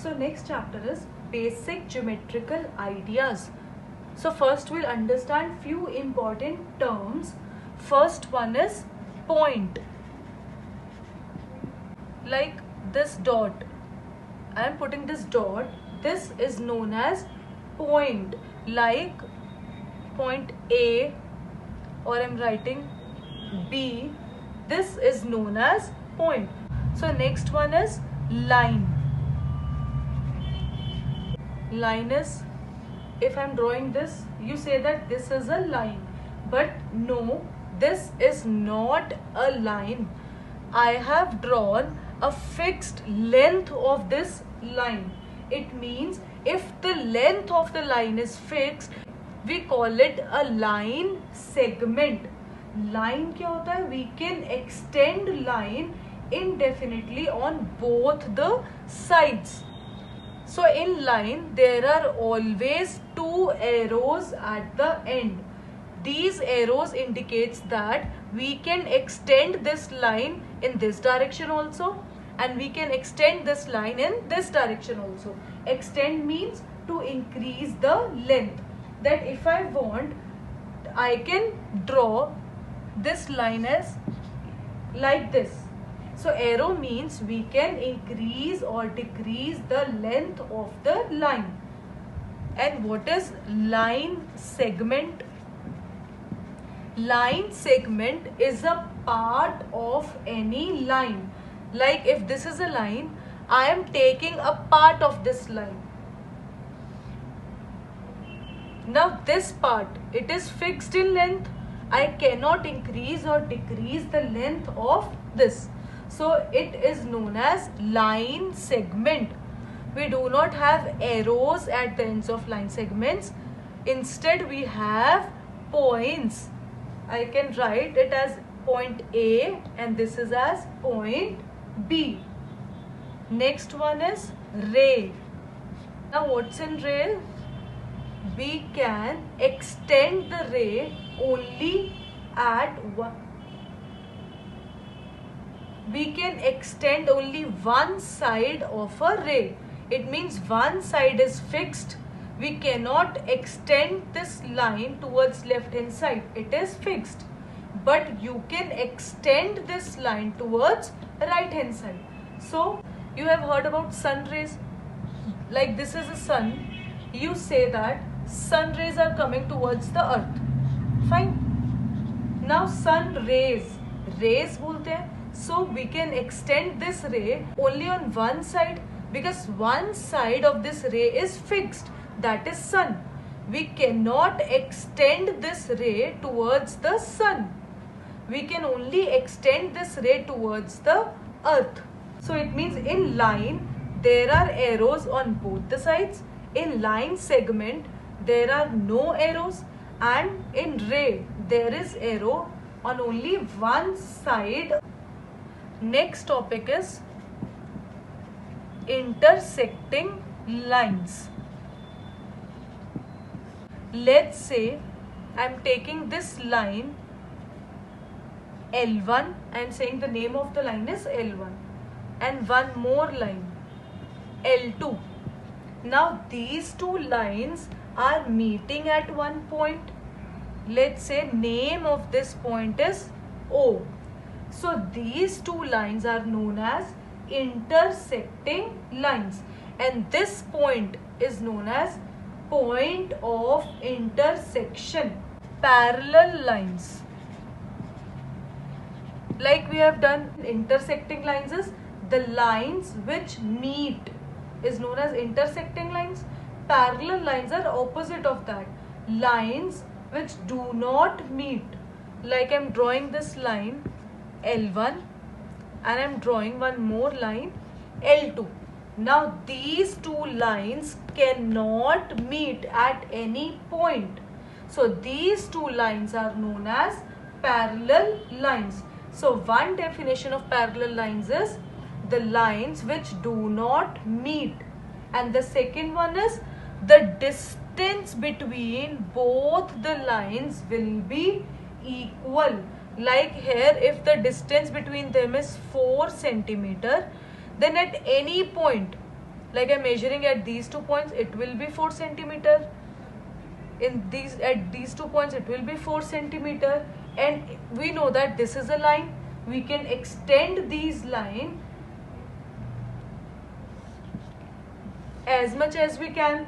So next chapter is basic geometrical ideas. So first we'll understand few important terms. First one is point. Like this dot. I am putting this dot. This is known as point. Like point A, or I am writing B. This is known as point. So next one is line. Line is, if I am drawing this, you say that this is a line, but no, this is not a line. I have drawn a fixed length of this line. It means if the length of the line is fixed, we call it a line segment. Line क्या होता है? We can extend line indefinitely on both the sides. So in line there are always two arrows at the end. These arrows indicates that we can extend this line in this direction also, and we can extend this line in this direction also. Extend means to increase the length. That if I want, I can draw this line as like this. So arrow means we can increase or decrease the length of the line. And what is line segment? Line segment is a part of any line. Like if this is a line, I am taking a part of this line. Now this part, it is fixed in length. I cannot increase or decrease the length of this. So it is known as line segment. We do not have arrows at the ends of line segments. Instead we have points. I can write it as point A and this is as point B. Next one is ray. Now what's in ray? We can extend the ray only at one. We can extend only one side of a ray. It means one side is fixed. We cannot extend this line towards left hand side. It is fixed. But you can extend this line towards right hand side. So you have heard about sun rays. Like this is a sun. You say that sun rays are coming towards the earth. Fine. Now sun rays. Rays bolte hain. So we can extend this ray only on one side, because one side of this ray is fixed, that is sun. We cannot extend this ray towards the sun. We can only extend this ray towards the earth. So it means in line there are arrows on both the sides. In line segment there are no arrows, and in ray there is arrow on only one side. Next topic is intersecting lines. Let's say I am taking this line L1, I am saying the name of the line is L1, and one more line L2. Now these two lines are meeting at one point. Let's say name of this point is O. So these two lines are known as intersecting lines, and this point is known as point of intersection. Parallel lines, like we have done, intersecting lines is the lines which meet is known as intersecting lines. Parallel lines are opposite of that, lines which do not meet. Like I am drawing this line L1 and I am drawing one more line L2. Now these two lines cannot meet at any point. So these two lines are known as parallel lines. So one definition of parallel lines is the lines which do not meet, and the second one is the distance between both the lines will be equal. Like here, if the distance between them is 4 centimeter, then at any point like I'm measuring at these 2 points, it will be 4 centimeter. At these 2 points it will be 4 centimeter, and we know that this is a line. We can extend these line as much as we can.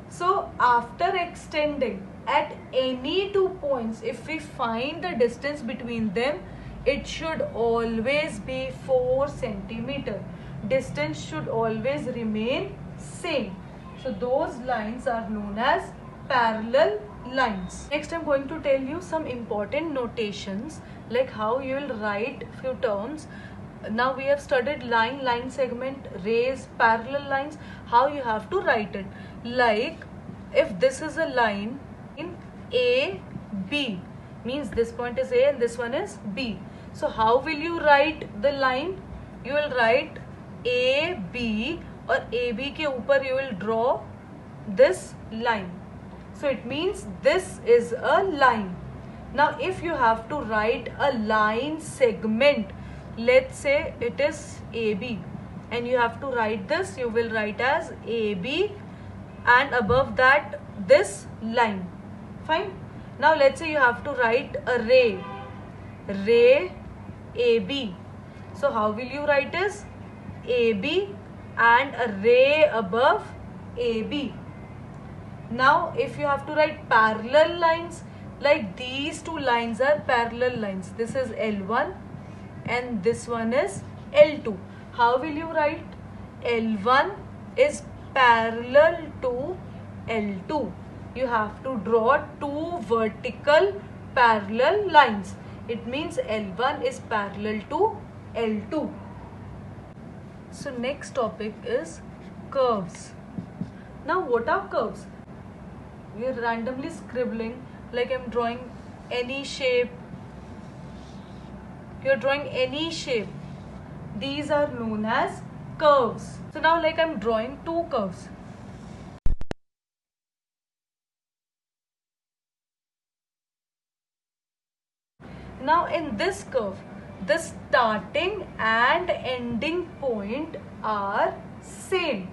So after extending at any 2 points, if we find the distance between them, it should always be 4 centimeter. Distance should always remain same. So those lines are known as parallel lines. Next, I'm going to tell you some important notations, like how you will write few terms. Now we have studied line, line segment, rays, parallel lines, how you have to write it. Like if this is a line in A, B, means this point is A and this one is B. So how will you write the line? You will write A, B, or AB के ऊपर you will draw this line. So it means this is a line. Now if you have to write a line segment, let's say it is AB, and you have to write this, you will write as AB and above that this line. Fine. Now let's say you have to write a ray, ray AB. So how will you write is AB and a ray above AB. Now if you have to write parallel lines, like these two lines are parallel lines. This is L1 and this one is L2. How will you write? L1 is parallel to L2. You have to draw two vertical parallel lines. It means L1 is parallel to L2. So next topic is curves. Now what are curves? We are randomly scribbling, like I'm drawing any shape. You're drawing any shape. These are known as curves. So now like I'm drawing two curves. Now in this curve, the starting and ending point are same.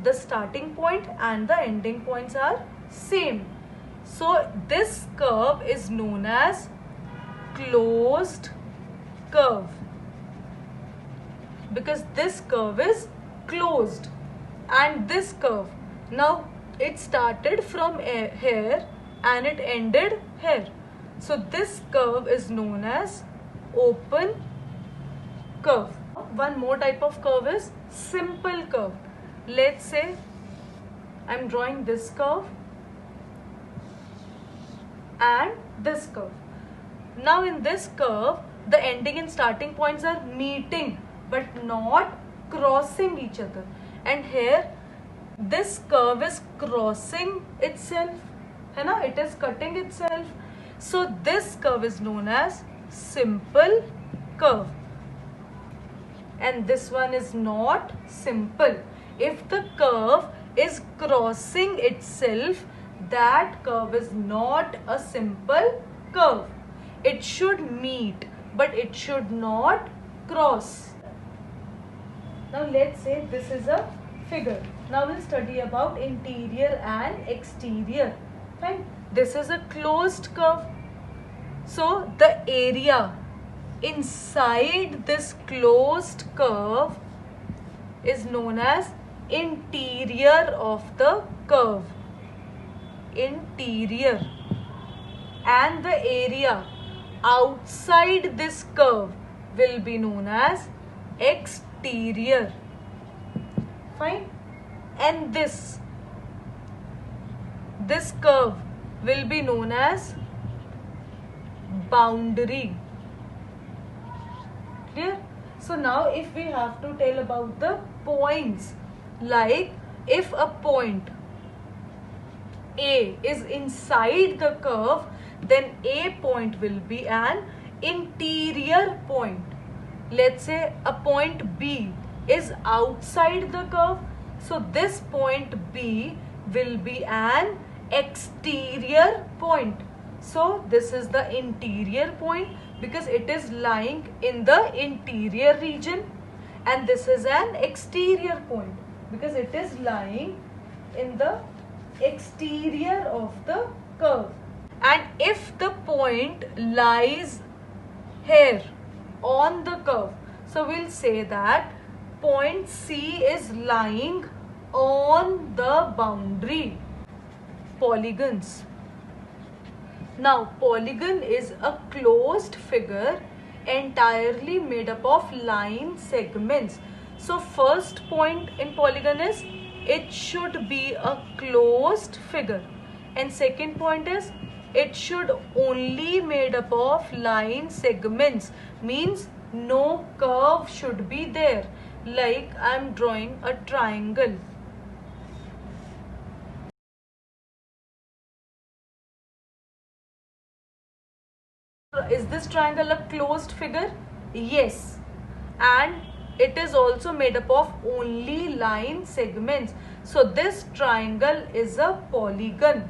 The starting point and the ending points are same. So this curve is known as closed curve, because this curve is closed. And this curve, now it started from here and it ended here. So this curve is known as open curve. One more type of curve is simple curve. Let's say I'm drawing this curve and this curve. Now in this curve, the ending and starting points are meeting but not crossing each other. And here this curve is crossing itself, है ना? It is cutting itself. So this curve is known as simple curve. And this one is not simple. If the curve is crossing itself, that curve is not a simple curve. It should meet, but it should not cross. Now let's say this is a figure. Now we'll study about interior and exterior. Fine. This is a closed curve. So the area inside this closed curve is known as interior of the curve. Interior. And the area outside this curve will be known as exterior. Fine. And this curve will be known as boundary. Clear? So now if we have to tell about the points, like if a point A is inside the curve, then A point will be an interior point. Let's say a point B is outside the curve, so this point B will be an exterior point. So this is the interior point because it is lying in the interior region, and this is an exterior point. because it is lying in the exterior of the curve. And if the point lies here on the curve, so we'll say that point C is lying on the boundary. Polygons. Now, polygon is a closed figure entirely made up of line segments. So, first point in polygon is it should be a closed figure, and second point is it should only made up of line segments, means no curve should be there. Like I am drawing a triangle. Is this triangle a closed figure? Yes. And it is also made up of only line segments. So this triangle is a polygon.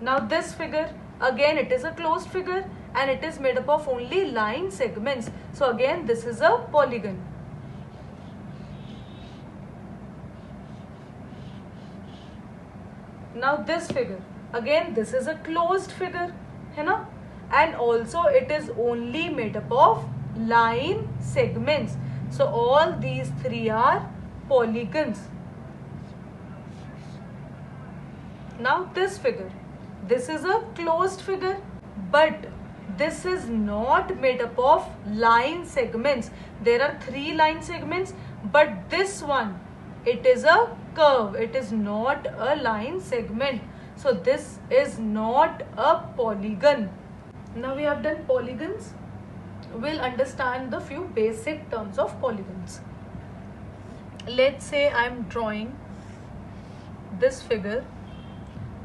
Now this figure, again it is a closed figure and it is made up of only line segments. So again this is a polygon. Now this figure, again this is a closed figure, है ना? And also it is only made up of line segments. So all these three are polygons. Now this figure, this is a closed figure, but this is not made up of line segments. There are three line segments, but this one, it is a curve. It is not a line segment. So this is not a polygon. Now we have done polygons. We'll understand the few basic terms of polygons. Let's say I'm drawing this figure.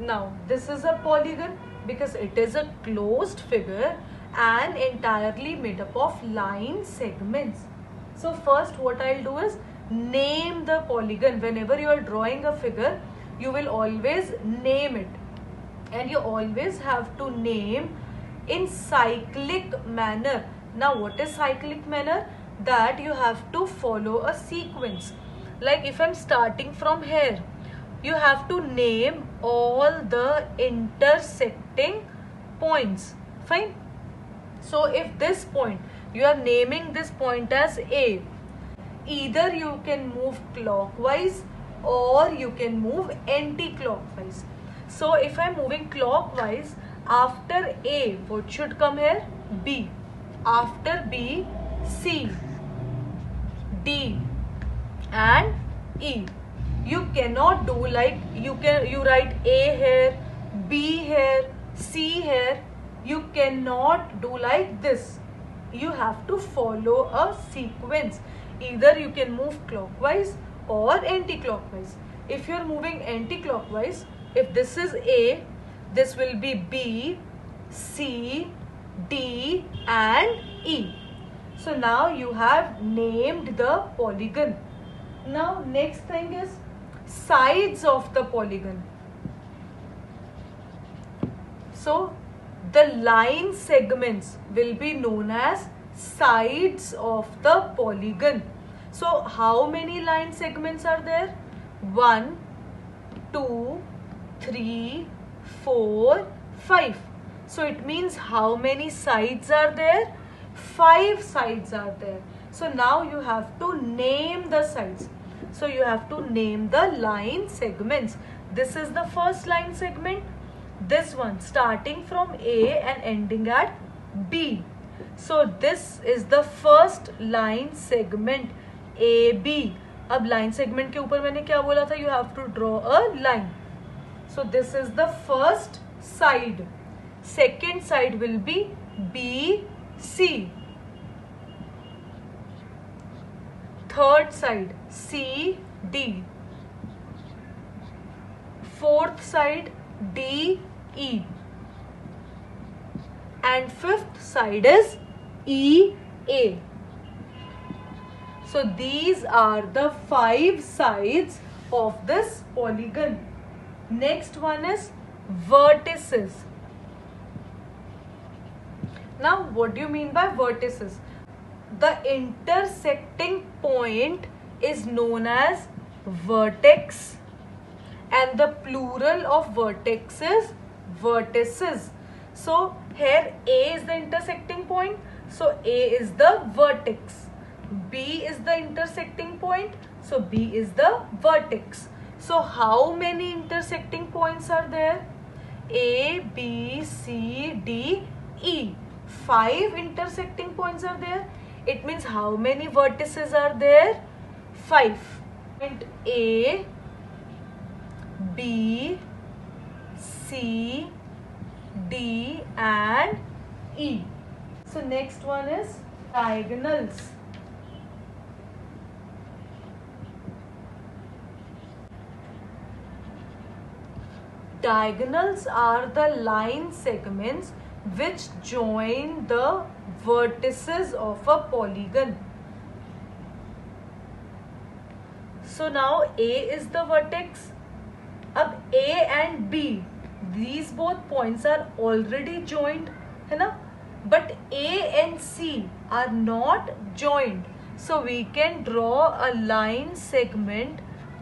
Now this is a polygon because it is a closed figure and entirely made up of line segments. So first what I'll do is name the polygon. Whenever you are drawing a figure, you will always name it, and you always have to name in cyclic manner. Now what is cyclic manner? That you have to follow a sequence. Like if I'm starting from here, you have to name all the intersecting points. Fine. So if this point, you are naming this point as A, either you can move clockwise or you can move anti-clockwise. So if I'm moving clockwise, after A, what should come here? B. After B, C, D and E. You cannot do like you write A here, B here, C here. You cannot do like this. You have to follow a sequence. Either you can move clockwise or anti-clockwise. If you are moving anti-clockwise, if this is A, this will be B, C, D and E. So now you have named the polygon. Now next thing is sides of the polygon. So the line segments will be known as sides of the polygon. So how many line segments are there? 1, 2, 3, 4, 5. So it means how many sides are there? 5 sides are there. So now you have to name the sides. So you have to name the line segments. This is the first line segment. This one starting from A and ending at B. So this is the first line segment AB. अब line segment के ऊपर मैंने क्या बोला था? You have to draw a line. So this is the first side. Second side will be BC. Third side CD. Fourth side DE. And fifth side is EA. So these are the 5 sides of this polygon. Next one is vertices. Now what do you mean by vertices? the intersecting point is known as vertex, and the plural of vertex is vertices. So here A is the intersecting point, so A is the vertex. B is the intersecting point, so B is the vertex. So how many intersecting points are there? A, B, C, D, E. 5 intersecting points are there. It means how many vertices are there? 5. Point A, B, C, D and E. So next one is diagonals. Diagonals are the line segments which join the vertices of a polygon. So now A is the vertex. अब A and B, these both points are already joined, है ना? But A and C are not joined. So we can draw a line segment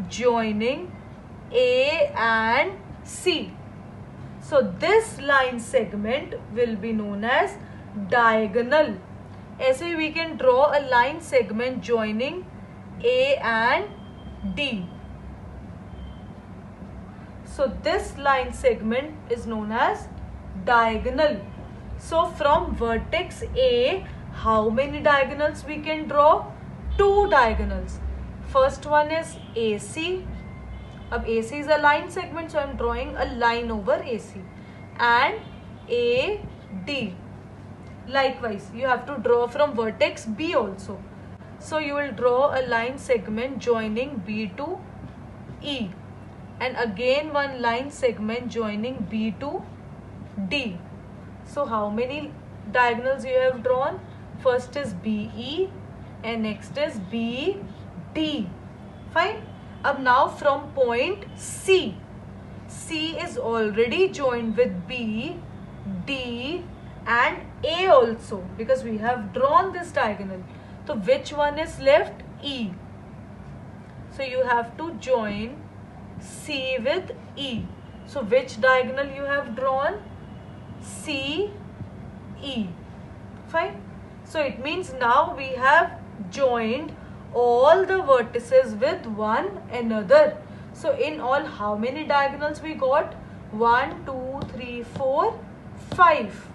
joining A and C. So this line segment will be known as diagonal. ऐसे we can draw a line segment joining A and D. So this line segment is known as diagonal. So from vertex A, how many diagonals we can draw? 2 diagonals. First one is AC. Ab AC is a line segment, so I am drawing a line over AC. And AD. Likewise, you have to draw from vertex B also. So you will draw a line segment joining B to E. And again one line segment joining B to D. So how many diagonals you have drawn? First is BE and next is BD. Fine. अब now from point C. C is already joined with B, D and A also because we have drawn this diagonal. So which one is left? E. So you have to join C with E. So which diagonal you have drawn? C, E. Fine. So it means now we have joined all the vertices with one another. So in all, how many diagonals we got? 1, 2, 3, 4, 5.